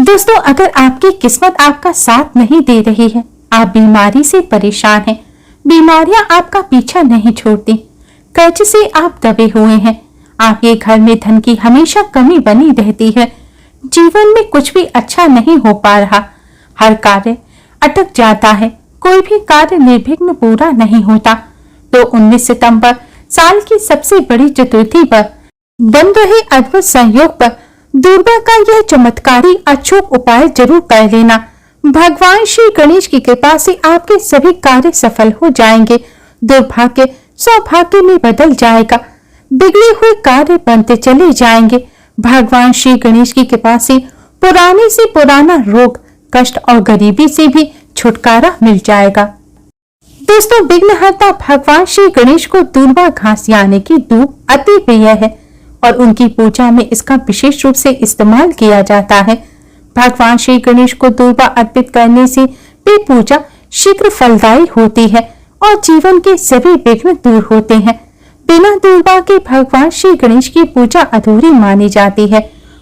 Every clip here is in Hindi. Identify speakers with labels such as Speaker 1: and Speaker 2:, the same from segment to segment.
Speaker 1: दोस्तों, अगर आपकी किस्मत आपका साथ नहीं दे रही है, आप बीमारी से परेशान हैं, बीमारियां आपका पीछा नहीं छोड़ती, कर्ज से आप दबे हुए हैं, आपके घर में धन की हमेशा कमी बनी रहती है, जीवन में कुछ भी अच्छा नहीं हो पा रहा, हर कार्य अटक जाता है, कोई भी कार्य निर्विघ्न पूरा नहीं होता, तो 19 सितंबर साल की सबसे बड़ी चतुर्थी पर बन रहे अद्भुत संयोग पर दुर्गा का यह चमत्कारी अचूक उपाय जरूर कर लेना। भगवान श्री गणेश की कृपा से आपके सभी कार्य सफल हो जाएंगे, दुर्भाग्य सौभाग्य में बदल जाएगा, बिगड़े हुए कार्य बनते चले जाएंगे। भगवान श्री गणेश की कृपा से पुराने से पुराना रोग, कष्ट और गरीबी से भी छुटकारा मिल जाएगा। दोस्तों, विघ्नहर्ता भगवान श्री गणेश को दूर्वा घास यानी कि दूब अति प्रिय है और उनकी पूजा में इसका विशेष रूप से इस्तेमाल किया जाता है। भगवान श्री गणेश को दूर्वा अर्पित करने से भी पूजा शीघ्र फलदायी होती है और जीवन के सभी विघ्न दूर होते हैं। बिना दूर्वा के भगवान श्री गणेश की पूजा अधूरी मानी जाती है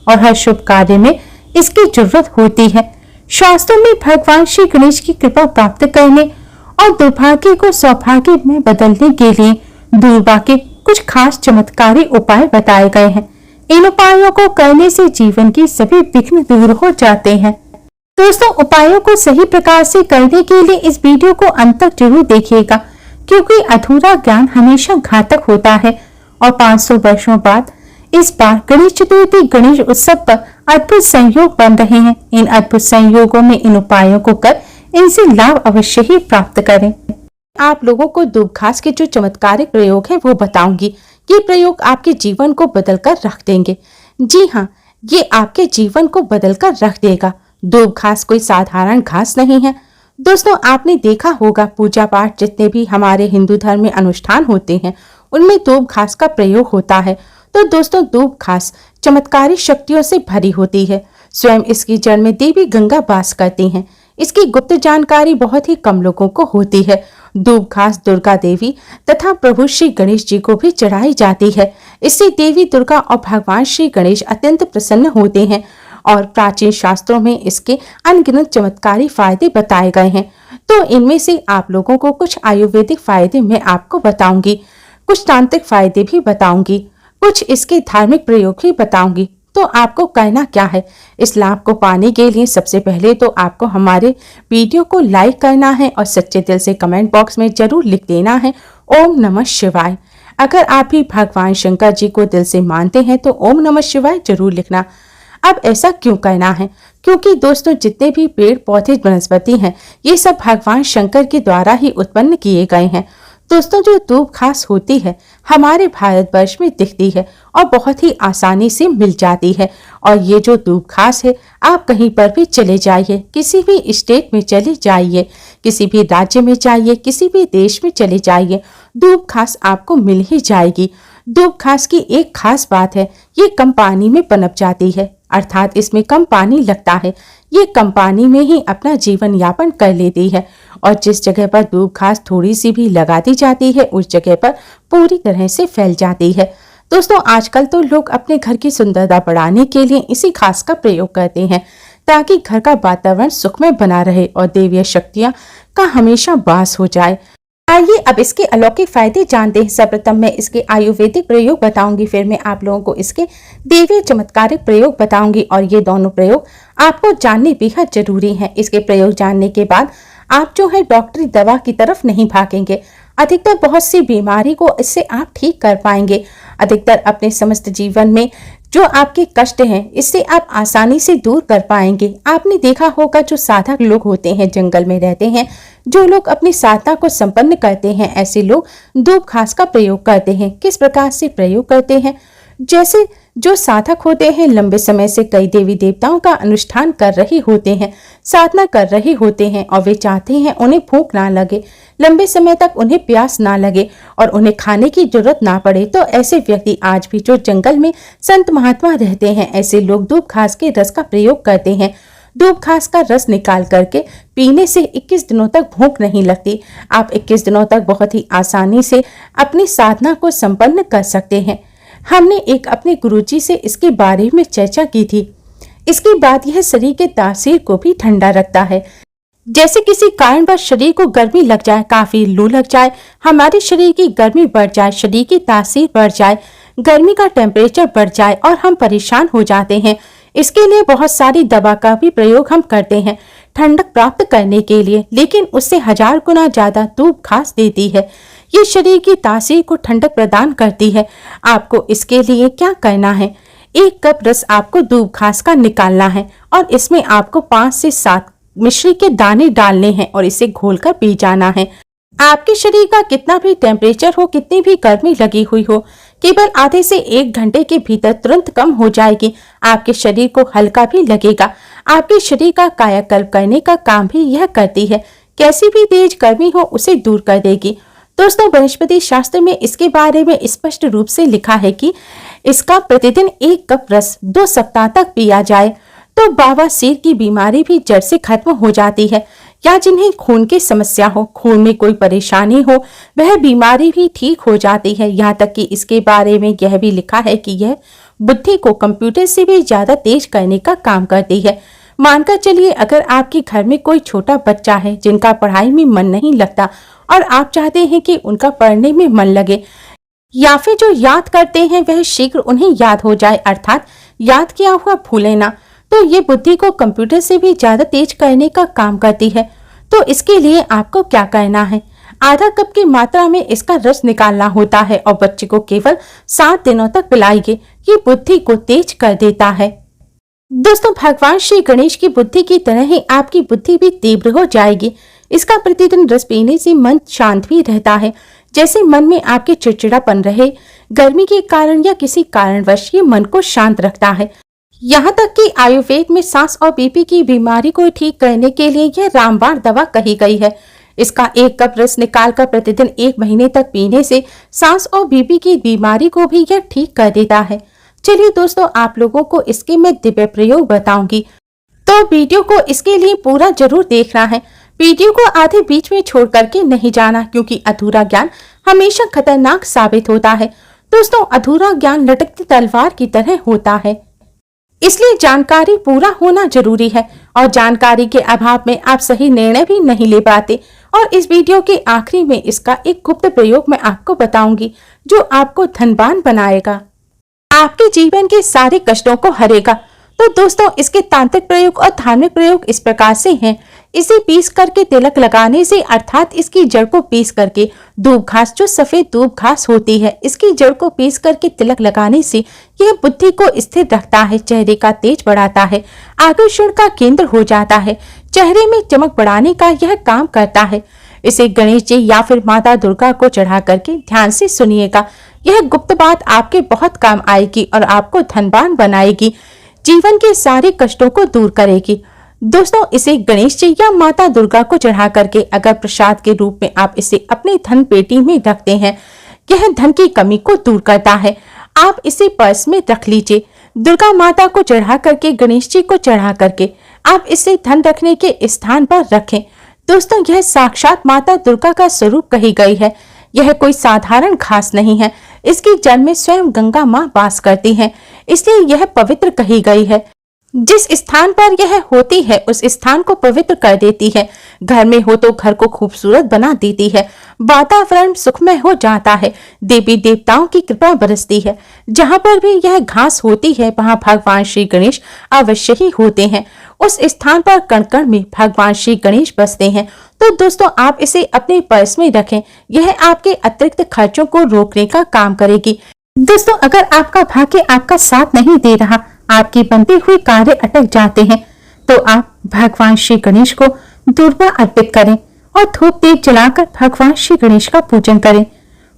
Speaker 1: और हर शुभ कार्य में इसकी जरूरत होती है। शास्त्रों में भगवान श्री गणेश की कृपा प्राप्त करने और दुर्भाग्य को सौभाग्य में बदलने के लिए दूर्वा के कुछ खास चमत्कारी उपाय बताए गए हैं। इन उपायों को करने से जीवन की सभी विघ्न दूर हो जाते हैं। दोस्तों, उपायों को सही प्रकार से करने के लिए इस वीडियो को अंत तक जरूर देखिएगा, क्योंकि अधूरा ज्ञान हमेशा घातक होता है और 500 वर्षों बाद इस बार गणेश चतुर्थी गणेश उत्सव पर अद्भुत संयोग बन रहे हैं। इन अद्भुत संयोगों में इन उपायों को कर इनसे लाभ अवश्य ही प्राप्त करें। आप लोगों को दूब घास के जो चमत्कारिक प्रयोग है वो बताऊंगी। ये प्रयोग आपके जीवन को बदलकर रख देंगे। जी हाँ, ये आपके जीवन को बदलकर रख देगा। दूब घास कोई साधारण घास नहीं है। दोस्तों, आपने देखा होगा पूजा पाठ जितने भी हमारे हिंदू धर्म में अनुष्ठान होते हैं उनमें दूब घास का प्रयोग होता है। तो दोस्तों, दूब घास चमत्कारी शक्तियों से भरी होती है। स्वयं इसकी जड़ में देवी गंगा वास करती हैं। इसकी गुप्त जानकारी बहुत ही कम लोगों को होती है। दूब घास दुर्गा देवी तथा प्रभु श्री गणेश जी को भी चढ़ाई जाती है। इससे देवी दुर्गा और भगवान श्री गणेश अत्यंत प्रसन्न होते हैं और प्राचीन शास्त्रों में इसके अनगिनत चमत्कारी फायदे बताए गए हैं। तो इनमें से आप लोगों को कुछ आयुर्वेदिक फायदे मैं आपको बताऊंगी, कुछ तांत्रिक फायदे भी बताऊंगी, कुछ इसके धार्मिक प्रयोग भी बताऊंगी। तो आपको करना क्या है, इस लाभ को पाने के लिए सबसे पहले तो आपको हमारे वीडियो को लाइक करना है और सच्चे दिल से कमेंट बॉक्स में जरूर लिख देना है ओम नमः शिवाय। अगर आप भी भगवान शंकर जी को दिल से मानते हैं तो ओम नमः शिवाय जरूर लिखना। अब ऐसा क्यों करना है? क्योंकि दोस्तों, जितने भी पेड़ पौधे वनस्पति हैं ये सब भगवान शंकर के द्वारा ही उत्पन्न किए गए हैं। दोस्तों, जो दूब घास होती है हमारे भारतवर्ष में दिखती है और बहुत ही आसानी से मिल जाती है। और ये जो दूब घास है आप कहीं पर भी चले जाइए, किसी भी स्टेट में चले जाइए, किसी भी राज्य में जाइए, किसी भी देश में चले जाइए, दूब घास आपको मिल ही जाएगी। दूब घास की एक खास बात है, ये कम पानी में पनप जाती है, अर्थात इसमें कम पानी लगता है। ये कम पानी में ही अपना जीवन यापन कर लेती है और जिस जगह पर दूब घास थोड़ी सी भी लगा दी जाती है उस जगह पर पूरी तरह से फैल जाती है। दोस्तों, आजकल तो लोग अपने घर की सुंदरता बढ़ाने के लिए इसी घास का प्रयोग करते हैं ताकि घर का वातावरण सुखमय बना रहे और देवीय शक्तियां का हमेशा वास हो जाए। आइए अब इसके अलौकिक फायदे जानते हैं। सर्वप्रथम मैं इसके आयुर्वेदिक प्रयोग बताऊंगी, फिर मैं आप लोगों को इसके देवी चमत्कारिक प्रयोग बताऊंगी और ये दोनों प्रयोग आपको जानने बेहद जरूरी हैं। इसके प्रयोग जानने के बाद आप जो है डॉक्टरी दवा की तरफ नहीं भागेंगे। अधिकतर बहुत सी बीमारी को इससे आप ठीक कर पाएंगे। अधिकतर अपने समस्त जीवन में जो आपके कष्ट हैं इससे आप आसानी से दूर कर पाएंगे। आपने देखा होगा जो साधक लोग होते हैं, जंगल में रहते हैं, जो लोग अपनी साधना को संपन्न करते हैं, ऐसे लोग दूब घास का प्रयोग करते हैं। किस प्रकार से प्रयोग करते हैं? जैसे जो साधक होते हैं लंबे समय से कई देवी देवताओं का अनुष्ठान कर रहे होते हैं, साधना कर रहे होते हैं और वे चाहते हैं उन्हें भूख ना लगे, लंबे समय तक उन्हें प्यास ना लगे और उन्हें खाने की जरूरत ना पड़े। तो ऐसे व्यक्ति आज भी जो जंगल में संत महात्मा रहते हैं, ऐसे लोग दूब घास के रस का प्रयोग करते हैं। दूब घास का रस निकाल करके पीने से 21 दिनों तक भूख नहीं लगती। आप 21 दिनों तक बहुत ही आसानी से अपनी साधना को संपन्न कर सकते हैं। हमने एक अपने गुरुजी से इसके बारे में चर्चा की थी। इसके बाद यह शरीर के तासीर को भी ठंडा रखता है। जैसे किसी कारणवश शरीर को गर्मी लग जाए, काफी लू लग जाए, हमारे शरीर की गर्मी बढ़ जाए, शरीर की तासीर बढ़ जाए, गर्मी का टेम्परेचर बढ़ जाए और हम परेशान हो जाते हैं। इसके लिए बहुत सारी दवा का भी प्रयोग हम करते हैं ठंडक प्राप्त करने के लिए, लेकिन उससे 1000 गुना ज्यादा दूब घास देती है। ये शरीर की तासीर को ठंडक प्रदान करती है। आपको इसके लिए क्या करना है, 1 कप रस आपको दूब घास का निकालना है और इसमें आपको 5 से 7 मिश्री के दाने डालने हैं और इसे घोलकर पी जाना है। आपके शरीर का कितना भी टेम्परेचर हो, कितनी भी गर्मी लगी हुई हो, केवल आधे से 1 घंटे के भीतर तुरंत कम हो जाएगी। आपके शरीर को हल्का भी लगेगा। आपके शरीर का कायाकल्प करने का काम भी यह करती है। कैसी भी तेज गर्मी हो उसे दूर कर देगी। दोस्तों, वनस्पति शास्त्र में इसके बारे में स्पष्ट रूप से लिखा है कि इसका प्रतिदिन 1 कप रस 2 सप्ताह तक पिया जाए तो बवासीर की बीमारी भी जड़ से खत्म हो जाती है। या जिन्हें खून की समस्या हो, खून में कोई परेशानी हो, वह बीमारी भी ठीक हो जाती है। यहाँ तक कि इसके बारे में यह भी लिखा है कि यह बुद्धि को कंप्यूटर से भी ज्यादा तेज करने का काम करती है। मानकर चलिए, अगर आपके घर में कोई छोटा बच्चा है जिनका पढ़ाई में मन नहीं लगता और आप चाहते हैं कि उनका पढ़ने में मन लगे, या फिर जो याद करते हैं वह शीघ्र उन्हें याद हो जाए, अर्थात याद किया हुआ भूले ना, तो ये बुद्धि को कंप्यूटर से भी ज्यादा तेज करने का काम करती है। तो इसके लिए आपको क्या करना है, आधा कप की मात्रा में इसका रस निकालना होता है और बच्चे को केवल 7 दिनों तक पिलाइए। ये बुद्धि को तेज कर देता है। दोस्तों, भगवान श्री गणेश की बुद्धि की तरह ही आपकी बुद्धि भी तीव्र हो जाएगी। इसका प्रतिदिन रस पीने से मन शांत भी रहता है। जैसे मन में आपके चिड़चिड़ापन रहे, गर्मी के कारण या किसी कारणवश ये मन को शांत रखता है। यहाँ तक कि आयुर्वेद में सांस और बीपी की बीमारी को ठीक करने के लिए यह रामबाण दवा कही गई है। इसका 1 कप रस निकालकर प्रतिदिन 1 महीने तक पीने से सांस और बीपी की बीमारी को भी यह ठीक कर देता है। चलिए दोस्तों, आप लोगों को इसके मैं दिव्य प्रयोग बताऊंगी, तो वीडियो को इसके लिए पूरा जरूर देखना है। वीडियो को आधे बीच में छोड़ करके नहीं जाना, क्योंकि अधूरा ज्ञान हमेशा खतरनाक साबित होता है। दोस्तों, अधूरा ज्ञान लटकती तलवार की तरह होता है, इसलिए जानकारी पूरा होना जरूरी है और जानकारी के अभाव में आप सही निर्णय भी नहीं ले पाते। और इस वीडियो के आखिरी में इसका एक गुप्त प्रयोग मैं आपको बताऊंगी जो आपको धनवान बनाएगा, आपके जीवन के सारे कष्टों को हरेगा। तो दोस्तों, इसके तांत्रिक प्रयोग और धार्मिक प्रयोग इस प्रकार से हैं। इसे पीस करके तिलक लगाने से, अर्थात इसकी जड़ को पीस करके, दूब घास जो सफेद दूब घास होती है, इसकी जड़ को पीस करके तिलक लगाने से यह बुद्धि को स्थिर रखता है, चेहरे का तेज बढ़ाता है, आकर्षण का केंद्र हो जाता है, चेहरे में चमक बढ़ाने का यह काम करता है। इसे गणेश जी या फिर माता दुर्गा को चढ़ा करके ध्यान से सुनिएगा। यह गुप्त बात आपके बहुत काम आएगी और आपको धनवान बनाएगी, जीवन के सारे कष्टों को दूर करेगी। दोस्तों, इसे गणेश जी या माता दुर्गा को चढ़ा करके अगर प्रसाद के रूप में आप इसे अपने धन पेटी में रखते हैं, यह धन की कमी को दूर करता है। आप इसे पर्स में रख लीजिए। दुर्गा माता को चढ़ा करके, गणेश जी को चढ़ा करके आप इसे धन रखने के स्थान पर रखें। दोस्तों, यह साक्षात माता दुर्गा का स्वरूप कही गई है। यह कोई साधारण घास नहीं है। इसकी जड़ में स्वयं गंगा माँ वास करती हैं, इसलिए यह पवित्र कही गई है। जिस स्थान पर यह होती है उस स्थान को पवित्र कर देती है। घर में हो तो घर को खूबसूरत बना देती है, वातावरण सुखमय हो जाता है, देवी देवताओं की कृपा बरसती है। जहाँ पर भी यह घास होती है वहाँ भगवान श्री गणेश अवश्य ही होते हैं। उस स्थान पर कण कण में भगवान श्री गणेश बसते हैं। तो दोस्तों, आप इसे अपने पर्स में रखें। यह आपके अतिरिक्त खर्चों को रोकने का काम करेगी। दोस्तों, अगर आपका भाग्य आपका साथ नहीं दे रहा, आपके बनते हुए कार्य अटक जाते हैं, तो आप भगवान श्री गणेश को दूर्वा अर्पित करें और धूप दीप जलाकर भगवान श्री गणेश का पूजन करें।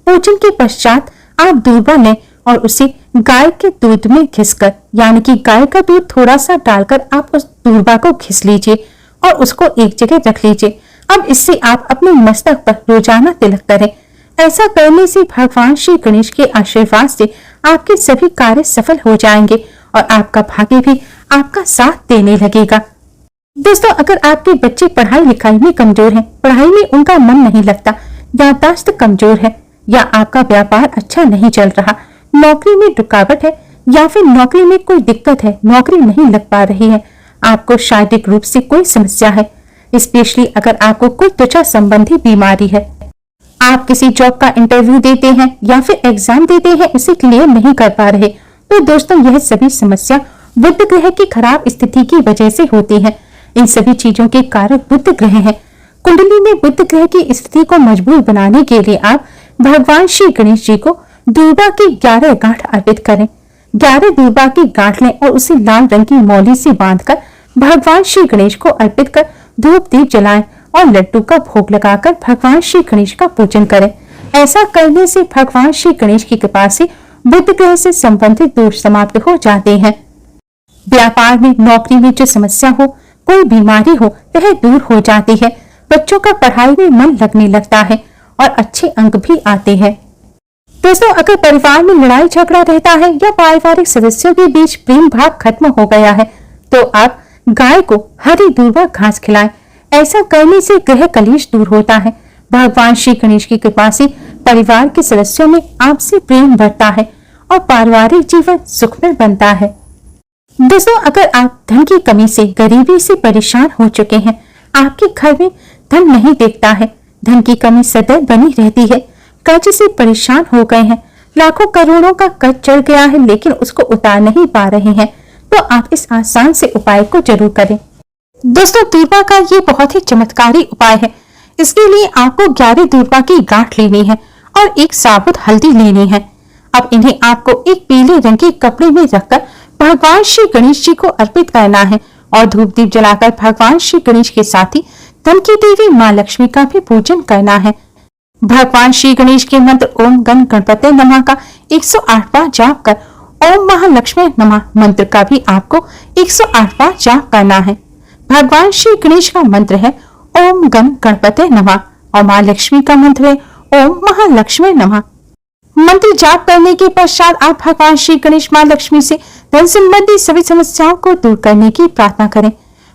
Speaker 1: पूजन के पश्चात आप दूर्वा लें और उसे गाय के दूध में घिसकर, यानी कि गाय का दूध थोड़ा सा डालकर आप उस दूर्वा को घिस लीजिए और उसको एक जगह रख लीजिए। अब इससे आप अपने मस्तक पर रोजाना तिलक करें। ऐसा करने से भगवान श्री गणेश के आशीर्वाद से आपके सभी कार्य सफल हो जाएंगे और आपका भाग्य भी आपका साथ देने लगेगा। दोस्तों, अगर आपके बच्चे पढ़ाई लिखाई में कमजोर हैं, पढ़ाई में उनका मन नहीं लगता, याददाश्त कमजोर है, या आपका व्यापार अच्छा नहीं चल रहा, नौकरी में रुकावट है, या फिर नौकरी में कोई दिक्कत है, नौकरी नहीं लग पा रही है, आपको शारीरिक रूप से कोई समस्या है, स्पेशली अगर आपको कोई त्वचा संबंधी बीमारी है, आप किसी जॉब का इंटरव्यू देते हैं या फिर एग्जाम देते हैं, इसे क्लियर नहीं कर पा रहे, तो दोस्तों यह सभी समस्या बुध ग्रह की खराब स्थिति की वजह से होती है। इन सभी चीजों के कारक बुध ग्रह हैं। कुंडली में बुध ग्रह की स्थिति को मजबूत बनाने के लिए आप भगवान श्री गणेश जी को दूर्वा की 11 गांठ अर्पित करें। 11 दूर्वा की गांठ लें और उसे लाल रंग की मौली से बांधकर भगवान श्री गणेश को अर्पित कर धूप दीप जलाएं और लड्डू का भोग लगाकर भगवान श्री गणेश का पूजन करें। ऐसा करने से भगवान श्री गणेश की कृपा से बुध ग्रह से संबंधित दोष समाप्त हो जाते हैं। व्यापार में, नौकरी में जो समस्या हो, कोई बीमारी हो, वह दूर हो जाती है। बच्चों का पढ़ाई में मन लगने लगता है और अच्छे अंक भी आते हैं। दोस्तों, अगर परिवार में लड़ाई झगड़ा रहता है या पारिवारिक सदस्यों के बीच प्रेम भाव खत्म हो गया है, तो आप गाय को हरी दूर्वा घास खिलाएं। ऐसा करने से ग्रह कलेश दूर होता है। भगवान श्री गणेश की कृपा से परिवार के सदस्यों में आपसी प्रेम बढ़ता है और पारिवारिक जीवन सुखमय बनता है। दोस्तों, अगर आप धन की कमी से, गरीबी से परेशान हो चुके हैं, आपके घर में धन नहीं दिखता है, धन की कमी सदैव बनी रहती है, कर्ज से परेशान हो गए हैं, लाखों करोड़ों का कर्ज चढ़ गया है लेकिन उसको उतार नहीं पा रहे हैं, तो आप इस आसान से उपाय को जरूर करें। दोस्तों, दूर्वा का ये बहुत ही चमत्कारी उपाय है। इसके लिए आपको 11 दूर्वा की गांठ लेनी है और एक साबुत हल्दी लेनी है। अब इन्हें आपको एक पीले रंग के कपड़े में रखकर भगवान श्री गणेश जी को अर्पित करना है और धूप दीप जलाकर भगवान श्री गणेश के साथ ही धन की देवी माँ लक्ष्मी का भी पूजन करना है। भगवान श्री गणेश के मंत्र ओम गण गणपते नमः का 108 बार जाप कर ओम महालक्ष्मी नमः मंत्र का भी आपको 108 बार जाप करना है। भगवान श्री गणेश का मंत्र है ओम गण गणपते नमः और माँ लक्ष्मी का मंत्र है ओम महालक्ष्मी नमः। मंत्र जाप करने के पश्चात आप भगवान श्री गणेश माँ लक्ष्मी से धन संबंधी सभी समस्याओं को दूर करने की प्रार्थना करें।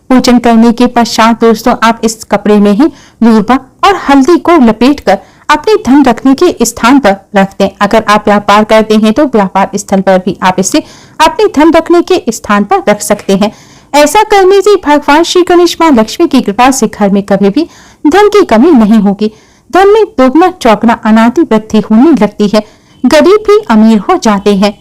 Speaker 1: पूजन करने के पश्चात दोस्तों, आप इस कपड़े में ही दूर्वा और हल्दी को लपेटकर अपने धन रखने के स्थान पर रख दें। अगर आप व्यापार करते हैं तो व्यापार स्थल पर भी आप इसे अपने धन रखने के स्थान पर रख सकते हैं। ऐसा करने से भगवान श्री गणेश माँ लक्ष्मी की कृपा से घर में कभी भी धन की कमी नहीं होगी। धन में दोगुना चौगुना अनादि वृद्धि होने लगती है, गरीब भी अमीर हो जाते हैं।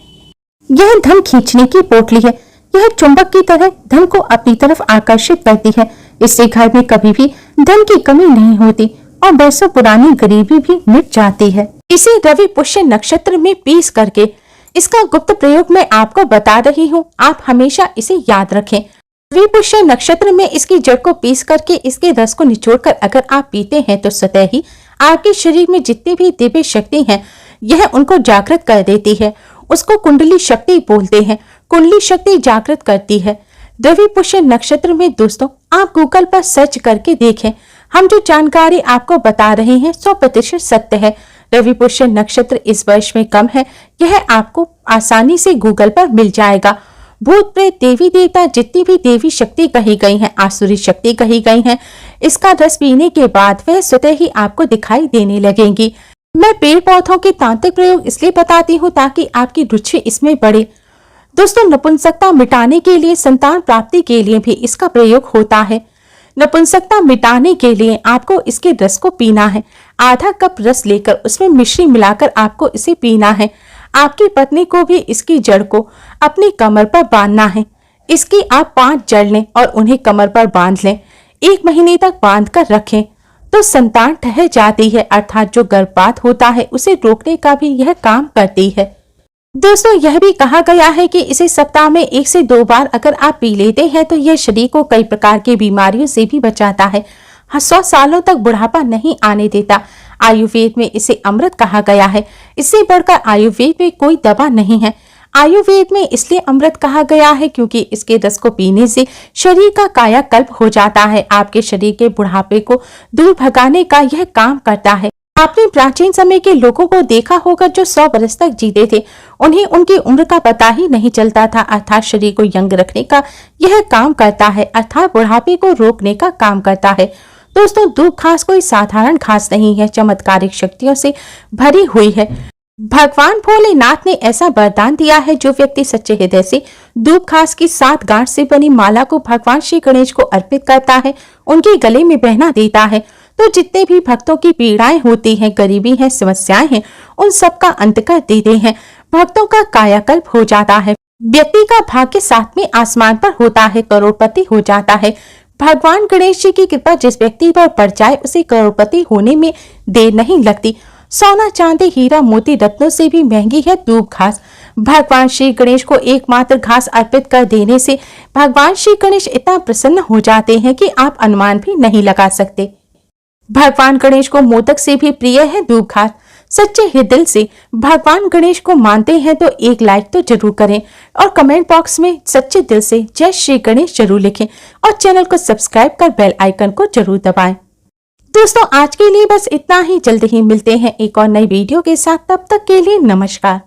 Speaker 1: यह धन खींचने की पोटली है। यह चुंबक की तरह धन को अपनी तरफ आकर्षित करती है। इससे घर में कभी भी धन की कमी नहीं होती और बरसों पुरानी गरीबी भी मिट जाती है। इसे रवि पुष्य नक्षत्र में पीस करके इसका गुप्त प्रयोग मैं आपको बता रही हूँ, आप हमेशा इसे याद रखें। रवि पुष्य नक्षत्र में इसकी जड़ को पीस करके इसके रस को निचोड़कर अगर आप पीते हैं तो स्वतः ही आपके शरीर में जितनी भी दिव्य शक्ति है यह उनको जागृत कर देती है। उसको कुंडली शक्ति बोलते हैं। कुंडली शक्ति जागृत करती है। रवि पुष्य नक्षत्र में दोस्तों, आप गूगल पर सर्च करके देखें। हम जो जानकारी आपको बता रहे हैं 100% सत्य है। रवि पुष्य नक्षत्र इस वर्ष में कम है, यह आपको आसानी से गूगल पर मिल जाएगा। भूत प्रेत देवी देवता जितनी भी देवी शक्ति कही गई हैं, आसुरी शक्ति कही गई हैं, इसका रस पीने के बाद वह स्वतः ही आपको दिखाई देने लगेंगी। मैं पेड़ पौधों के तांत्रिक प्रयोग इसलिए बताती हूँ ताकि आपकी रुचि इसमें बढ़े। दोस्तों, नपुंसकता मिटाने के लिए, संतान प्राप्ति के लिए भी इसका प्रयोग होता है। नपुंसकता मिटाने के लिए आपको इसके रस को पीना है। आधा कप रस लेकर उसमें मिश्री मिलाकर आपको इसे पीना है। आपकी पत्नी को भी इसकी जड़ को अपनी कमर पर बांधना है। इसकी आप 5 जड़ लें और उन्हें कमर पर बांध लें। 1 महीने तक बांध कर रखें तो संतान ठहर जाती है, अर्थात जो गर्भपात होता है उसे रोकने का भी यह काम करती है। दोस्तों, यह भी कहा गया है कि इसे सप्ताह में 1 से 2 बार अगर आप पी लेते हैं तो यह शरीर को कई प्रकार की बीमारियों से भी बचाता है। 100 सालों तक बुढ़ापा नहीं आने देता। आयुर्वेद में इसे अमृत कहा गया है। इससे बढ़कर आयुर्वेद में कोई दवा नहीं है। आयुर्वेद में इसलिए अमृत कहा गया है क्योंकि इसके रस को पीने से शरीर का कायाकल्प हो जाता है। आपके शरीर के बुढ़ापे को दूर भगाने का यह काम करता है। आपने प्राचीन समय के लोगों को देखा होगा जो 100 वर्ष तक जीते थे, उन्हें उनकी उम्र का पता ही नहीं चलता था। अर्थात शरीर को यंग रखने का यह काम करता है, अर्थात बुढ़ापे को रोकने का काम करता है। दोस्तों, दूब घास कोई साधारण घास नहीं है, चमत्कारिक शक्तियों से भरी हुई है। भगवान भोलेनाथ ने ऐसा वरदान दिया है, जो व्यक्ति सच्चे हृदय से दूब घास की 7 गांठ से बनी माला को भगवान श्री गणेश को अर्पित करता है, उनके गले में पहना देता है, तो जितने भी भक्तों की पीड़ाएं होती हैं, गरीबी है, समस्याएं हैं, उन सब का अंत कर देते हैं। भक्तों का कायाकल्प हो जाता है, व्यक्ति का भाग्य 7वें आसमान पर होता है, करोड़पति हो जाता है। भगवान गणेश जी की कृपा जिस व्यक्ति पर पड़ जाए, उसे करोड़पति होने में देर नहीं लगती। सोना, चांदी, हीरा, मोती, रत्नों से भी महंगी है दूब घास। भगवान श्री गणेश को एकमात्र घास अर्पित कर देने से भगवान श्री गणेश इतना प्रसन्न हो जाते हैं कि आप अनुमान भी नहीं लगा सकते। भगवान गणेश को मोदक से भी प्रिय है दूब घास। सच्चे हृदय से भगवान गणेश को मानते हैं तो एक लाइक तो जरूर करें और कमेंट बॉक्स में सच्चे दिल से जय श्री गणेश जरूर लिखें और चैनल को सब्सक्राइब कर बेल आइकन को जरूर दबाएं। दोस्तों, आज के लिए बस इतना ही। जल्द ही मिलते हैं एक और नई वीडियो के साथ। तब तक के लिए नमस्कार।